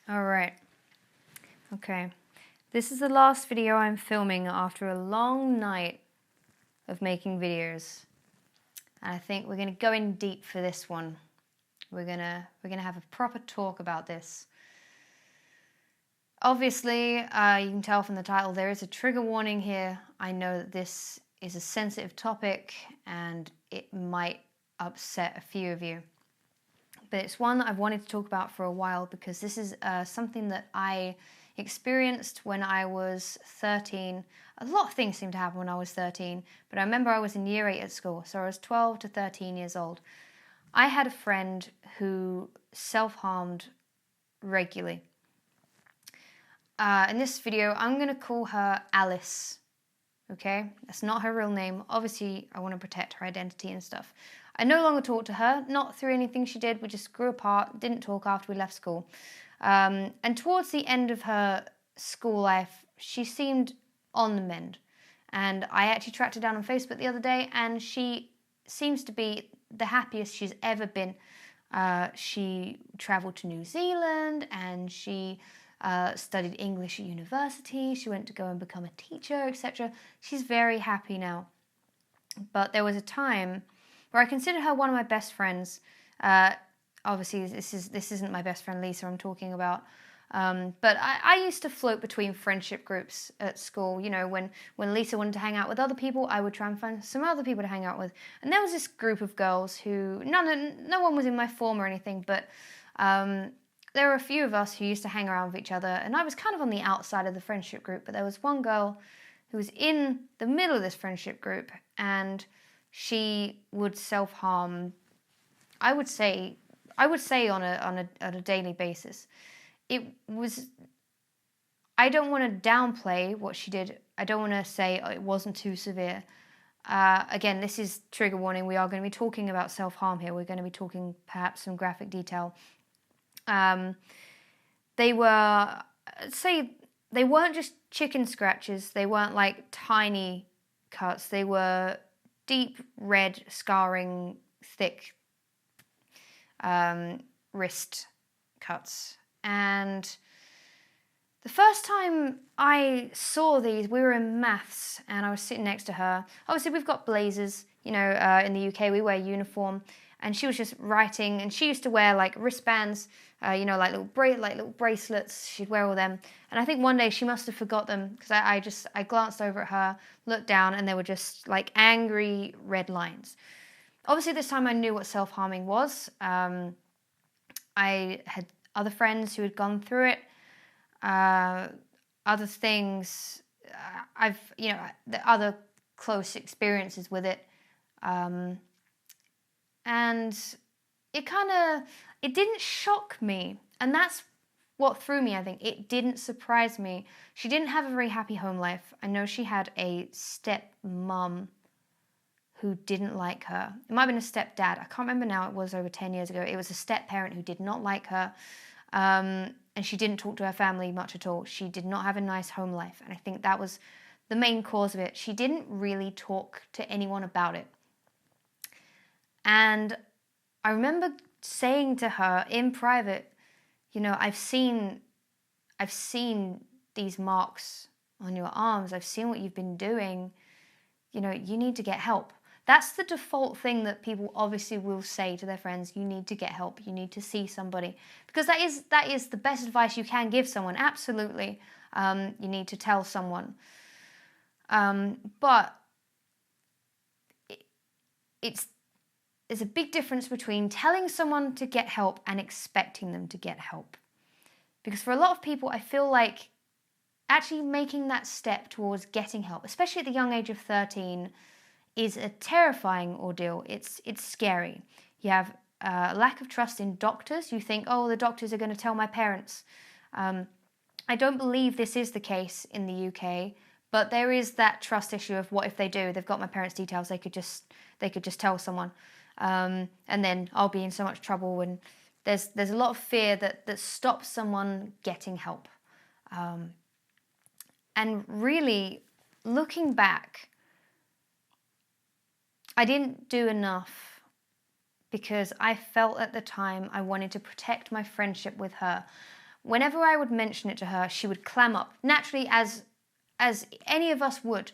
Alright, okay. This is the last video I'm filming after a long night of making videos. And I think we're going to go in deep for this one. We're gonna have a proper talk about this. Obviously, you can tell from the title there is a trigger warning here. I know that this is a sensitive topic and it might upset a few of you. But it's one that I've wanted to talk about for a while because this is something that I experienced when I was 13. A lot of things seem to happen when I was 13, but I remember I was in year 8 at school, so I was 12 to 13 years old. I had a friend who self-harmed regularly. In this video, I'm going to call her Alice, okay? That's not her real name. Obviously, I want to protect her identity and stuff. I no longer talk to her, not through anything she did. We just grew apart, didn't talk after we left school. And towards the end of her school life, she seemed on the mend. And I actually tracked her down on Facebook the other day, and she seems to be the happiest she's ever been. She traveled to New Zealand, and she studied English at university. She went to go and become a teacher, etc. She's very happy now. But there was a time where I considered her one of my best friends. Obviously, this isn't my best friend Lisa I'm talking about. But I used to float between friendship groups at school. You know, when Lisa wanted to hang out with other people, I would try and find some other people to hang out with. And there was this group of girls who, no one was in my form or anything, but there were a few of us who used to hang around with each other. And I was kind of on the outside of the friendship group, but there was one girl who was in the middle of this friendship group, and she would self-harm, I would say on a daily basis. It was, I don't want to downplay what she did. I don't want to say it wasn't too severe. Again, this is trigger warning. We are going to be talking about self-harm here. We're going to be talking perhaps some graphic detail. They were, they weren't just chicken scratches. They weren't like tiny cuts. They were deep red, scarring, thick wrist cuts. And the first time I saw these, we were in maths, and I was sitting next to her. Obviously, we've got blazers, you know, in the UK we wear uniform, and she was just writing, and she used to wear like wristbands, you know, like little bracelets. She'd wear all them, and I think one day she must have forgot them because I glanced over at her, looked down, and they were just like angry red lines. Obviously, this time I knew what self-harming was. I had other friends who had gone through it. Other things, the other close experiences with it. And it didn't shock me. And that's what threw me, I think. It didn't surprise me. She didn't have a very happy home life. I know she had a step-mum who didn't like her. It might have been a stepdad. I can't remember now. It was over 10 years ago. It was a step-parent who did not like her. And she didn't talk to her family much at all. She did not have a nice home life. And I think that was the main cause of it. She didn't really talk to anyone about it. And I remember saying to her in private, you know, I've seen these marks on your arms. I've seen what you've been doing. You know, you need to get help. That's the default thing that people obviously will say to their friends. You need to get help. You need to see somebody. Because that is the best advice you can give someone. Absolutely. You need to tell someone. But there's a big difference between telling someone to get help and expecting them to get help. Because for a lot of people, I feel like actually making that step towards getting help, especially at the young age of 13, is a terrifying ordeal. It's scary. You have a lack of trust in doctors. You think, oh, the doctors are going to tell my parents. I don't believe this is the case in the UK, but there is that trust issue of what if they do? They've got my parents' details. They could just tell someone, and then I'll be in so much trouble. And there's a lot of fear that stops someone getting help. And really, looking back, I didn't do enough because I felt at the time I wanted to protect my friendship with her. whenever I would mention it to her, she would clam up. Naturally, as any of us would,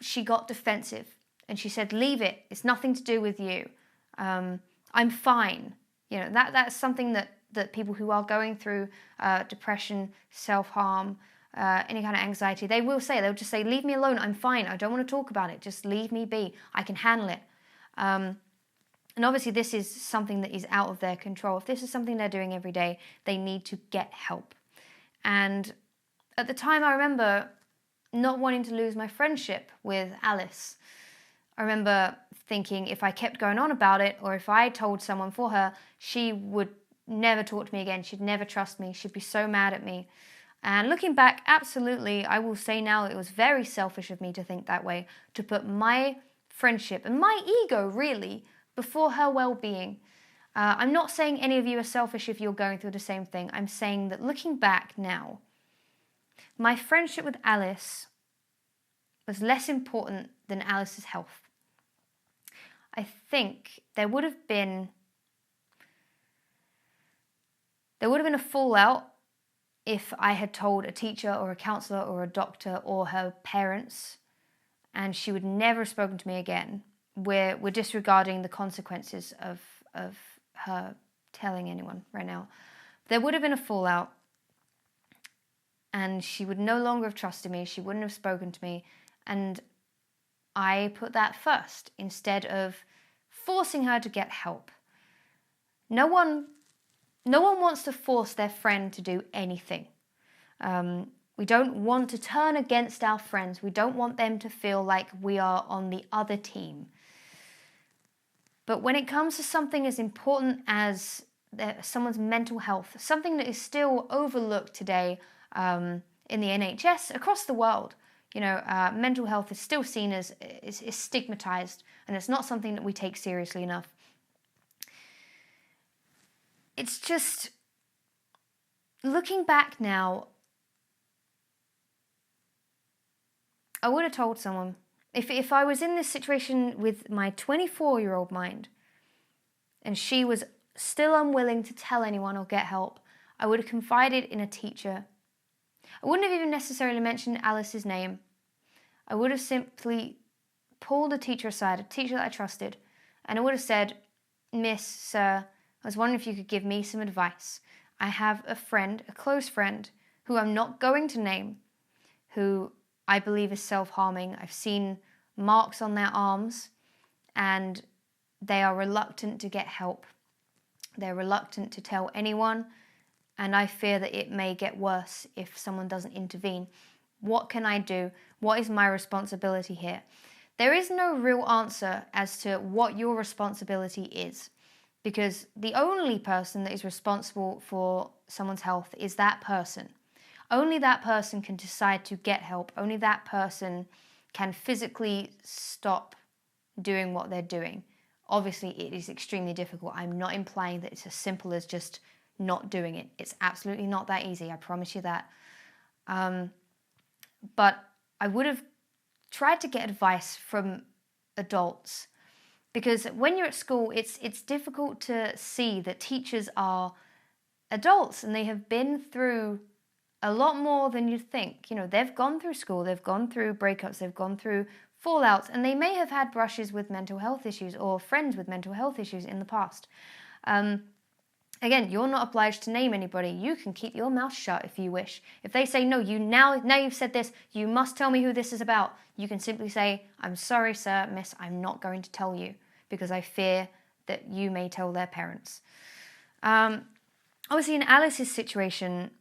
she got defensive and she said, leave it. It's nothing to do with you. I'm fine. That's something that people who are going through depression, self-harm, any kind of anxiety, they'll just say, leave me alone. I'm fine. I don't want to talk about it. Just leave me be. I can handle it. And obviously this is something that is out of their control. If this is something they're doing every day, they need to get help. And at the time, I remember not wanting to lose my friendship with Alice. I remember thinking if I kept going on about it, or if I told someone for her, she would never talk to me again. She'd never trust me. She'd be so mad at me. And looking back, absolutely, I will say now it was very selfish of me to think that way, to put my friendship and my ego, really, before her well-being. I'm not saying any of you are selfish if you're going through the same thing. I'm saying that looking back now, my friendship with Alice was less important than Alice's health. I think there would have been a fallout if I had told a teacher or a counsellor or a doctor or her parents, and she would never have spoken to me again. We're disregarding the consequences of her telling anyone right now. There would have been a fallout, and she would no longer have trusted me. She wouldn't have spoken to me, and I put that first instead of forcing her to get help. No one wants to force their friend to do anything. We don't want to turn against our friends. We don't want them to feel like we are on the other team. But when it comes to something as important as someone's mental health, something that is still overlooked today in the NHS across the world, mental health is still seen as is stigmatized, and it's not something that we take seriously enough. It's just, looking back now, I would have told someone. If I was in this situation with my 24-year-old mind and she was still unwilling to tell anyone or get help, I would have confided in a teacher. I wouldn't have even necessarily mentioned Alice's name. I would have simply pulled a teacher aside, a teacher that I trusted, and I would have said, Miss, sir, I was wondering if you could give me some advice. I have a friend, a close friend, who I'm not going to name, who I believe is self-harming. I've seen marks on their arms, and they are reluctant to get help. They're reluctant to tell anyone, and I fear that it may get worse if someone doesn't intervene. What can I do? What is my responsibility here? There is no real answer as to what your responsibility is, because the only person that is responsible for someone's health is that person. Only that person can decide to get help. Only that person can physically stop doing what they're doing. Obviously, it is extremely difficult. I'm not implying that it's as simple as just not doing it. It's absolutely not that easy, I promise you that. But I would have tried to get advice from adults, because when you're at school, it's difficult to see that teachers are adults and they have been through a lot more than you think. They've gone through school, they've gone through breakups, they've gone through fallouts, and they may have had brushes with mental health issues or friends with mental health issues in the past. Again, you're not obliged to name anybody. You can keep your mouth shut if you wish. If they say, no, now you've said this, you must tell me who this is about, you can simply say, I'm sorry, sir, miss, I'm not going to tell you, because I fear that you may tell their parents. Obviously, in Alice's situation,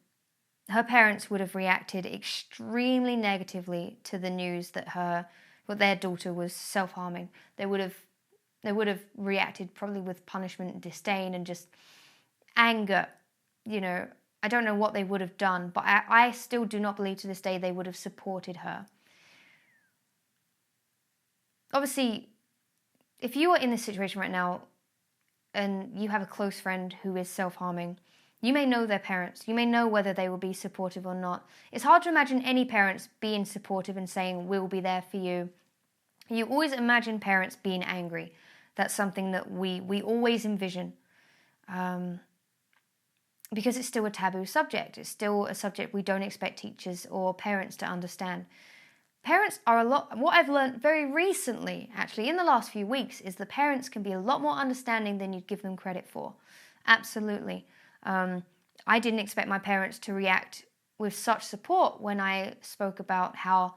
her parents would have reacted extremely negatively to the news that their daughter was self-harming. They would have reacted probably with punishment, disdain, and just anger. I don't know what they would have done, but I still do not believe to this day they would have supported her. Obviously, if you are in this situation right now and you have a close friend who is self-harming, you may know their parents. You may know whether they will be supportive or not. It's hard to imagine any parents being supportive and saying, we'll be there for you. You always imagine parents being angry. That's something that we always envision. because it's still a taboo subject. It's still a subject we don't expect teachers or parents to understand. Parents are what I've learned very recently, actually, in the last few weeks, is that parents can be a lot more understanding than you'd give them credit for. Absolutely. I didn't expect my parents to react with such support when I spoke about how,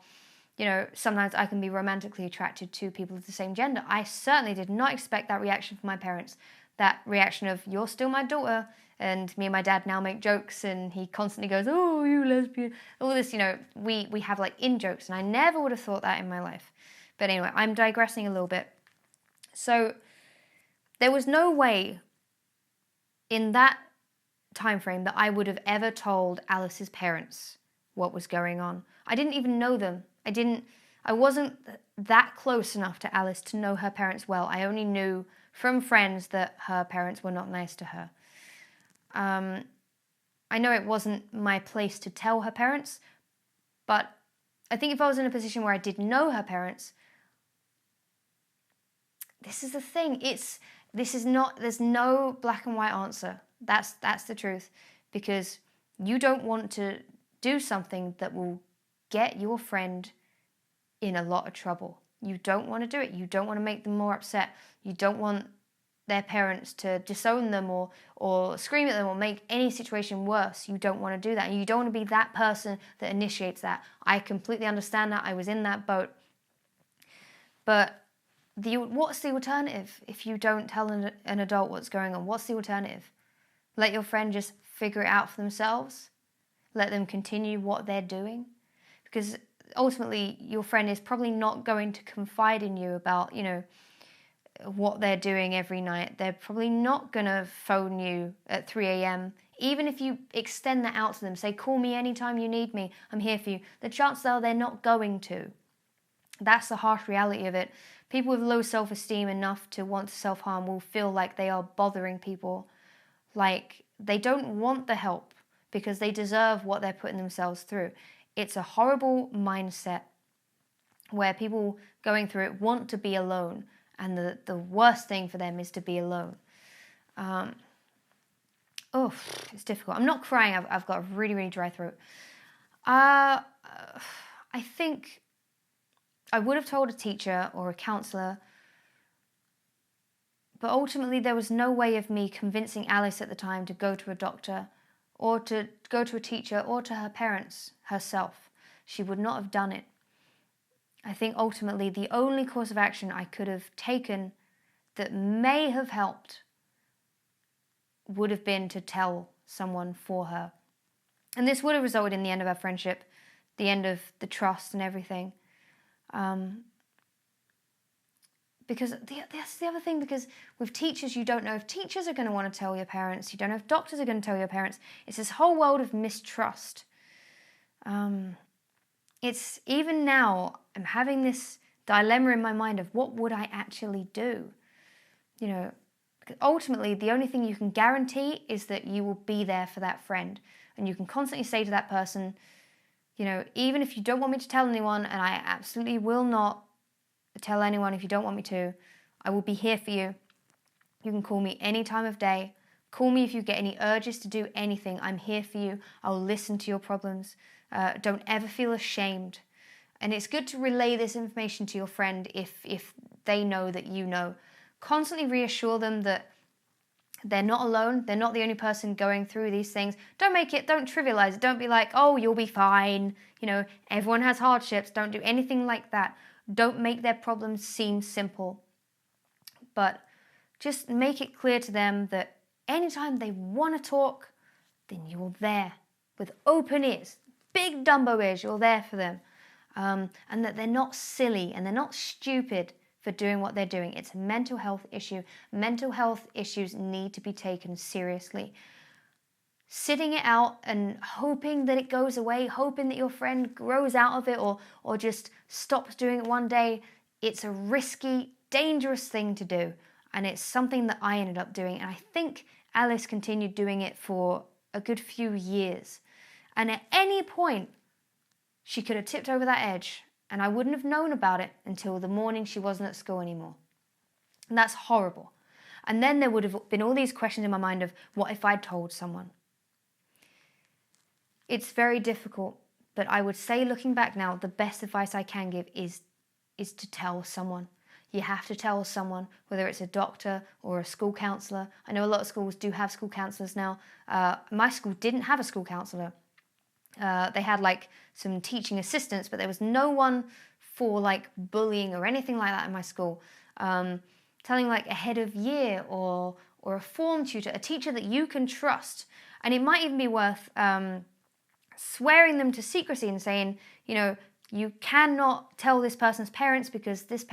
sometimes I can be romantically attracted to people of the same gender. I certainly did not expect that reaction from my parents. That reaction of, you're still my daughter, and me and my dad now make jokes, and he constantly goes, oh, you lesbian. All this, we have like in-jokes, and I never would have thought that in my life. But anyway, I'm digressing a little bit. So there was no way in that time frame that I would have ever told Alice's parents what was going on. I didn't even know them. I wasn't that close enough to Alice to know her parents well. I only knew from friends that her parents were not nice to her. I know it wasn't my place to tell her parents, but I think if I was in a position where I did know her parents, this is the thing. There's no black and white answer. That's the truth, because you don't want to do something that will get your friend in a lot of trouble. You don't want to do it. You don't want to make them more upset. You don't want their parents to disown them or scream at them or make any situation worse. You don't want to do that. And you don't want to be that person that initiates that. I completely understand that. I was in that boat. But what's the alternative if you don't tell an adult what's going on? What's the alternative? Let your friend just figure it out for themselves? Let them continue what they're doing? Because ultimately, your friend is probably not going to confide in you about, what they're doing every night. They're probably not going to phone you at 3 a.m. Even if you extend that out to them, say, call me anytime you need me, I'm here for you. The chances are they're not going to. That's the harsh reality of it. People with low self-esteem enough to want to self-harm will feel like they are bothering people, like they don't want the help because they deserve what they're putting themselves through. It's a horrible mindset where people going through it want to be alone, and the worst thing for them is to be alone. It's difficult. I'm not crying. I've got a really, really dry throat. I think I would have told a teacher or a counsellor, but ultimately there was no way of me convincing Alice at the time to go to a doctor or to go to a teacher or to her parents herself. She would not have done it. I think ultimately the only course of action I could have taken that may have helped would have been to tell someone for her. And this would have resulted in the end of our friendship, the end of the trust and everything. Because that's the other thing, because with teachers, you don't know if teachers are going to want to tell your parents. You don't know if doctors are going to tell your parents. It's this whole world of mistrust. It's even now, I'm having this dilemma in my mind of what would I actually do? Because ultimately, the only thing you can guarantee is that you will be there for that friend. And you can constantly say to that person, even if you don't want me to tell anyone, and I absolutely will not tell anyone if you don't want me to, I will be here for you. You can call me any time of day. Call me if you get any urges to do anything. I'm here for you. I'll listen to your problems. Don't ever feel ashamed. And it's good to relay this information to your friend if they know that you know. Constantly reassure them that they're not alone. They're not the only person going through these things. Don't trivialize it. Don't be like, oh, you'll be fine. Everyone has hardships. Don't do anything like that. Don't make their problems seem simple. But just make it clear to them that anytime they want to talk, then you're there with open ears, big Dumbo ears, you're there for them. And that they're not silly and they're not stupid for doing what they're doing. It's a mental health issue. Mental health issues need to be taken seriously. Sitting it out and hoping that it goes away, hoping that your friend grows out of it or just stops doing it one day, it's a risky, dangerous thing to do. And it's something that I ended up doing. And I think Alice continued doing it for a good few years. And at any point, she could have tipped over that edge, and I wouldn't have known about it until the morning she wasn't at school anymore. And that's horrible. And then there would have been all these questions in my mind of, what if I'd told someone? It's very difficult, but I would say, looking back now, the best advice I can give is to tell someone. You have to tell someone, whether it's a doctor or a school counsellor. I know a lot of schools do have school counsellors now. My school didn't have a school counsellor. They had like some teaching assistants, but there was no one for like bullying or anything like that in my school. Telling like a head of year or a form tutor, a teacher that you can trust. And it might even be worth swearing them to secrecy and saying, you know, you cannot tell this person's parents because this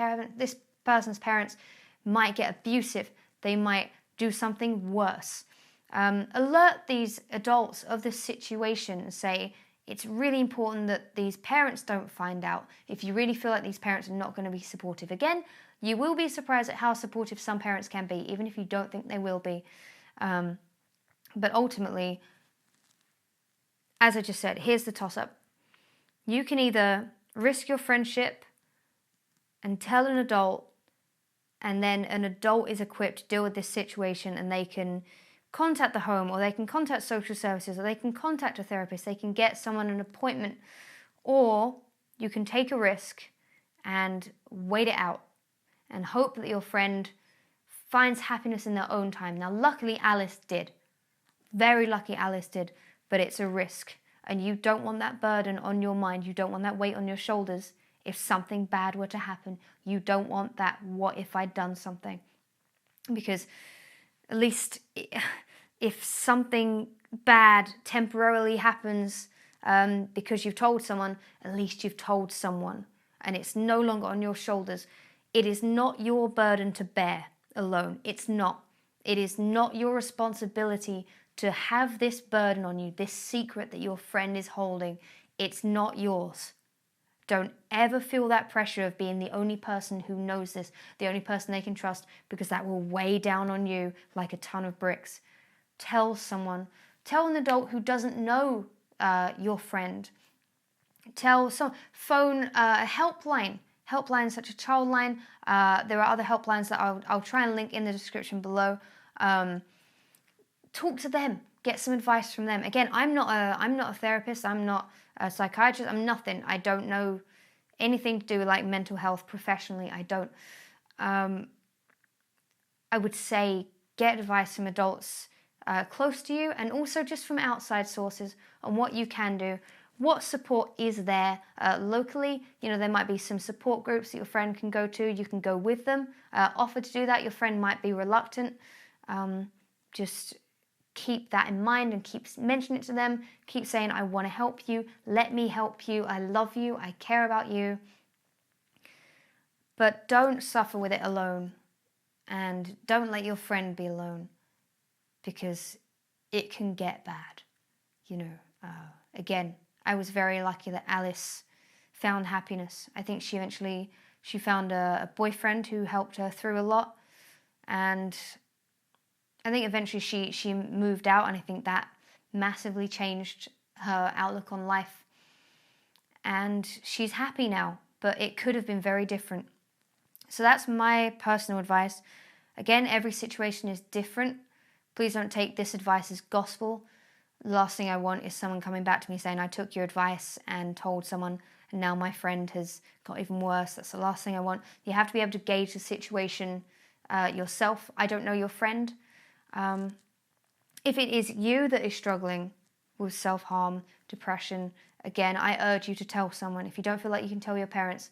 person's parents might get abusive. They might do something worse. Alert these adults of the situation and say, it's really important that these parents don't find out. If you really feel like these parents are not going to be supportive, again, you will be surprised at how supportive some parents can be, even if you don't think they will be. But ultimately, as I just said, here's the toss-up. You can either risk your friendship and tell an adult, and then an adult is equipped to deal with this situation, and they can contact the home, or they can contact social services, or they can contact a therapist, they can get someone an appointment, or you can take a risk and wait it out and hope that your friend finds happiness in their own time. Now, luckily, Alice did. Very lucky Alice did, but it's a risk, and you don't want that burden on your mind. You don't want that weight on your shoulders if something bad were to happen. You don't want that, what if I'd done something? Because at least if something bad temporarily happens because you've told someone, at least you've told someone, and it's no longer on your shoulders. It is not your burden to bear alone. It's not. It is not your responsibility to have this burden on you, this secret that your friend is holding. It's not yours. Don't ever feel that pressure of being the only person who knows this, the only person they can trust, because that will weigh down on you like a ton of bricks. Tell someone. Tell an adult who doesn't know your friend. Phone a helpline. Helplines such as Childline. There are other helplines that I'll try and link in the description below. Talk to them. Get some advice from them. Again, I'm not a therapist. I'm not a psychiatrist. I'm nothing. I don't know anything to do with like mental health professionally. I don't. I would say get advice from adults close to you, and also just from outside sources on what you can do. What support is there locally? You know, there might be some support groups that your friend can go to. You can go with them. Offer to do that. Your friend might be reluctant. Just keep that in mind and keep mentioning it to them. Keep saying, I want to help you. Let me help you. I love you. I care about you. But don't suffer with it alone. And don't let your friend be alone, because it can get bad. You know, again, I was very lucky that Alice found happiness. I think she found a boyfriend who helped her through a lot. And I think eventually she moved out, and I think that massively changed her outlook on life. And she's happy now, but it could have been very different. So that's my personal advice. Again, every situation is different. Please don't take this advice as gospel. The last thing I want is someone coming back to me saying, I took your advice and told someone, and now my friend has got even worse. That's the last thing I want. You have to be able to gauge the situation yourself. I don't know your friend. If it is you that is struggling with self-harm, depression, again, I urge you to tell someone. If you don't feel like you can tell your parents,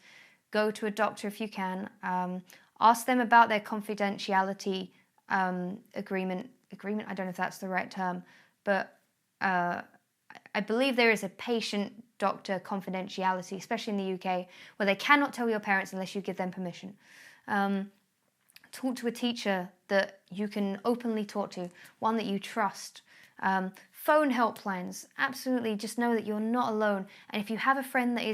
go to a doctor if you can. Ask them about their confidentiality agreement. I don't know if that's the right term, but I believe there is a patient-doctor confidentiality, especially in the UK, where they cannot tell your parents unless you give them permission. Talk to a teacher that you can openly talk to, one that you trust. Phone helplines, absolutely, just know that you're not alone. And if you have a friend that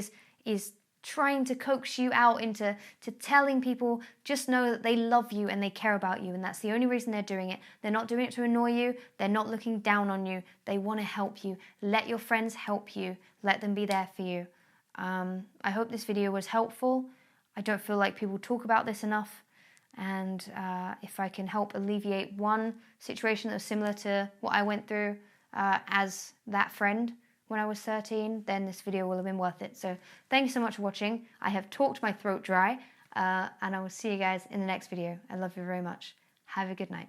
is trying to coax you out into telling people, just know that they love you and they care about you, and that's the only reason they're doing it. They're not doing it to annoy you. They're not looking down on you. They want to help you. Let your friends help you. Let them be there for you. I hope this video was helpful. I don't feel like people talk about this enough, and if I can help alleviate one situation that was similar to what I went through as that friend, when I was 13, then this video will have been worth it. So thank you so much for watching. I have talked my throat dry, and I will see you guys in the next video. I love you very much. Have a good night.